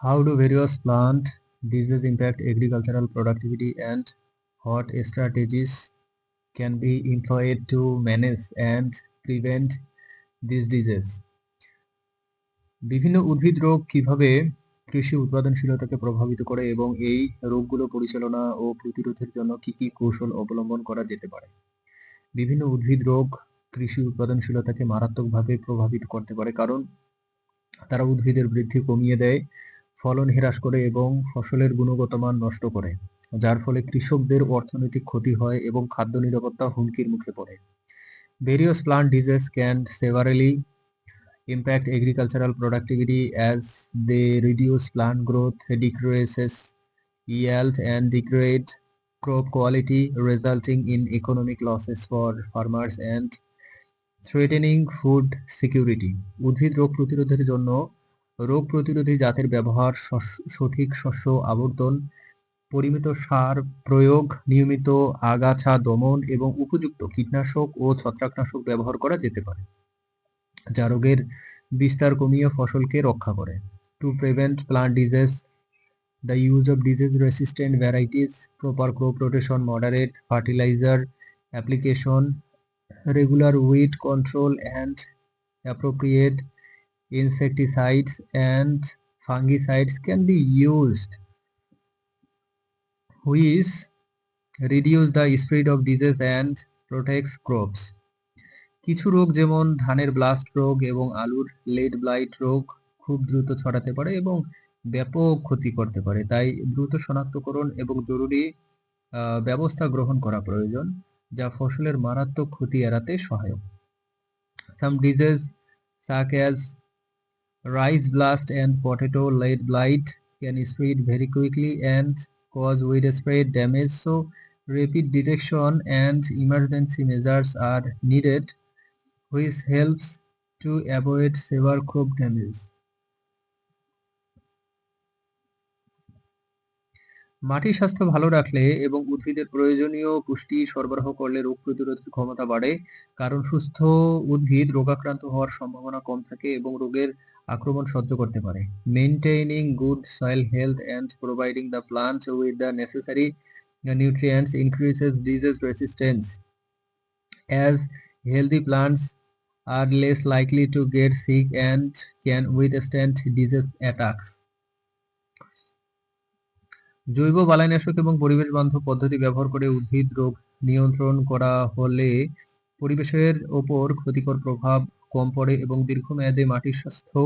How do various plant diseases impact agricultural productivity and what strategies can be employed to manage and prevent these diseases? বিভিন্ন উদ্ভিদ রোগ কিভাবে কৃষি উৎপাদনশীলতাকে প্রভাবিত করে এবং এই রোগগুলো পরিচালনা ও প্রতিরোধের জন্য কি কি কৌশল অবলম্বন করা যেতে পারে? বিভিন্ন উদ্ভিদ রোগ কৃষি উৎপাদনশীলতাকে মারাত্মকভাবে প্রভাবিত করতে পারে, কারণ তারা উদ্ভিদের বৃদ্ধি কমিয়ে দেয়, ফলন হ্রাস করে এবং ফসলের গুণগত মান নষ্ট করে, যার ফলে কৃষকদের অর্থনৈতিক ক্ষতি হয় এবং খাদ্য নিরাপত্তা হুমকির মুখে পড়ে। Various plant diseases can severely impact agricultural productivity as they reduce plant growth, decreases yield, and degrade crop quality, resulting in economic losses for farmers and threatening food security. উদ্ভিদ রোগ প্রতিরোধের জন্য রোগ প্রতিরোধী জাতের ব্যবহার, সঠিক শস্য আবর্তন, পরিমিত সার প্রয়োগ, নিয়মিত আগাছা দমন এবং উপযুক্ত কীটনাশক ও ছত্রাকনাশক ব্যবহার করা যেতে পারে, যা রোগের বিস্তার কমিয়ে ফসলকে রক্ষা করে। To prevent plant disease, the use of disease-resistant varieties, proper crop rotation, moderate fertilizer application, regular weed control, and appropriate insecticides and fungicides can be used, which reduce the spread of disease and protects crops. কিছু রোগ যেমন ধানের blast রোগ এবং আলুর lead blight রোগ খুব দ্রুত ছড়াতে পারে এবং ব্যাপক ক্ষতি করতে পারে, তাই দ্রুত শনাক্তকরণ এবং জরুরি ব্যবস্থা গ্রহণ করা প্রয়োজন, যা ফসলের মারাত্মক ক্ষতি এড়াতে সহায়ক। Some diseases such as rice blast and potato lead blight can spread very quickly and cause widespread damage, so rapid detection and emergency measures are needed, which helps to avoid severe crop damage. মাটির স্বাস্থ্য ভালো রাখলে এবং উদ্ভিদের প্রয়োজনীয় পুষ্টি সরবরাহ করলে রোগ প্রতিরোধের ক্ষমতা বাড়ে, কারণ সুস্থ উদ্ভিদ রোগাক্রান্ত হওয়ার সম্ভাবনা কম থাকে এবং রোগের আক্রমণ সহ্য করতে পারে। Maintaining good soil health and providing the plant with the necessary nutrients increases disease resistance, as healthy plants are less likely to get sick and can withstand disease attacks. জৈব বালাইনাশক এবং পরিবেশ বান্ধব পদ্ধতি ব্যবহার করে উদ্ভিদ রোগ নিয়ন্ত্রণ করা হলে পরিবেশের ওপর ক্ষতিকর প্রভাব কম পড়ে এবং দীর্ঘমেয়াদে মাটির স্বাস্থ্য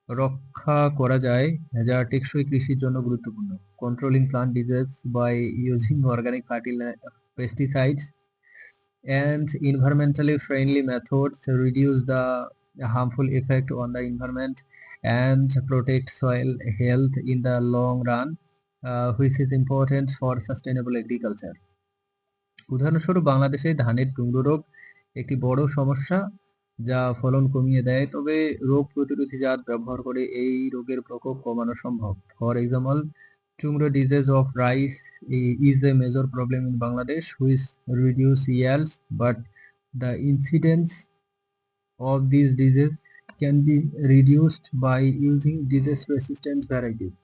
রক্ষা করা যায়, যা টেকসই কৃষির জন্য গুরুত্বপূর্ণ। Controlling plant disease by using organic pesticides and environmentally friendly methods reduce the harmful effect on the environment and protect soil health in the long run, which is important for sustainable agriculture. উদাহরণস্বরূপ বাংলাদেশে ধানের tungro রোগ একটি বড় সমস্যা, যা ফলন কমিয়ে দেয়, তবে রোগ প্রতিরোধী জাত ব্যবহার করে এই রোগের প্রকোপ কমানো সম্ভব। For example, tungro disease of rice is a major problem in Bangladesh, which reduce yields, but the incidence of these diseases can be reduced by using disease-resistant varieties.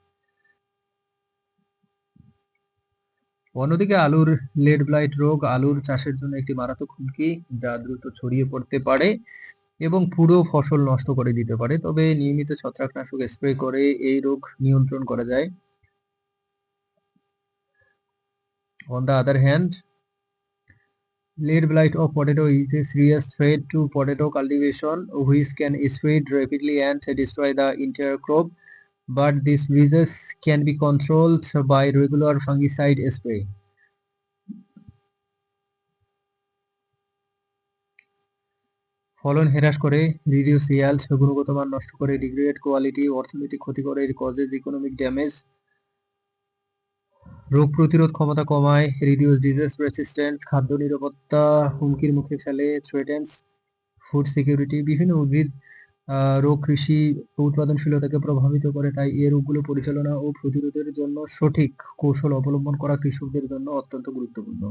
অন্যদিকে আলুর লেড ব্লাইট রোগ আলুর চাষের জন্য একটি মারাত্মক হুমকি, যা দ্রুত ছড়িয়ে পড়তে পারে এবং পুরো ফসল নষ্ট করে দিতে পারে, তবে নিয়মিত ছত্রাকনাশক স্প্রে করে এই রোগ নিয়ন্ত্রণ করা যায়। On the other hand, lead blight of potato is a serious threat to potato cultivation, which can spread rapidly and destroy the entire crop, but these diseases can be controlled by regular fungicide spray. ফলন হ্রাস করে, reduce yield, গুণগত মান নষ্ট করে, degrade quality, অর্থনৈতিক ক্ষতি করে, কজেস ইকোনমিক ড্যামেজ, রোগ প্রতিরোধ ক্ষমতা কমায়, রিডিউস ডিজিজ রেসিস্ট্যান্স, খাদ্য নিরাপত্তা হুমকির মুখে ফেলে, থ্রেটেন্স ফুড সিকিউরিটি। বিভিন্ন উদ্ভিদ রোগ কৃষি উৎপাদনশীলতাকে প্রভাবিত করে, তাই এই রোগগুলো পরিচালনা ও প্রতিরোধের জন্য সঠিক কৌশল অবলম্বন করা কৃষকদের জন্য অত্যন্ত গুরুত্বপূর্ণ।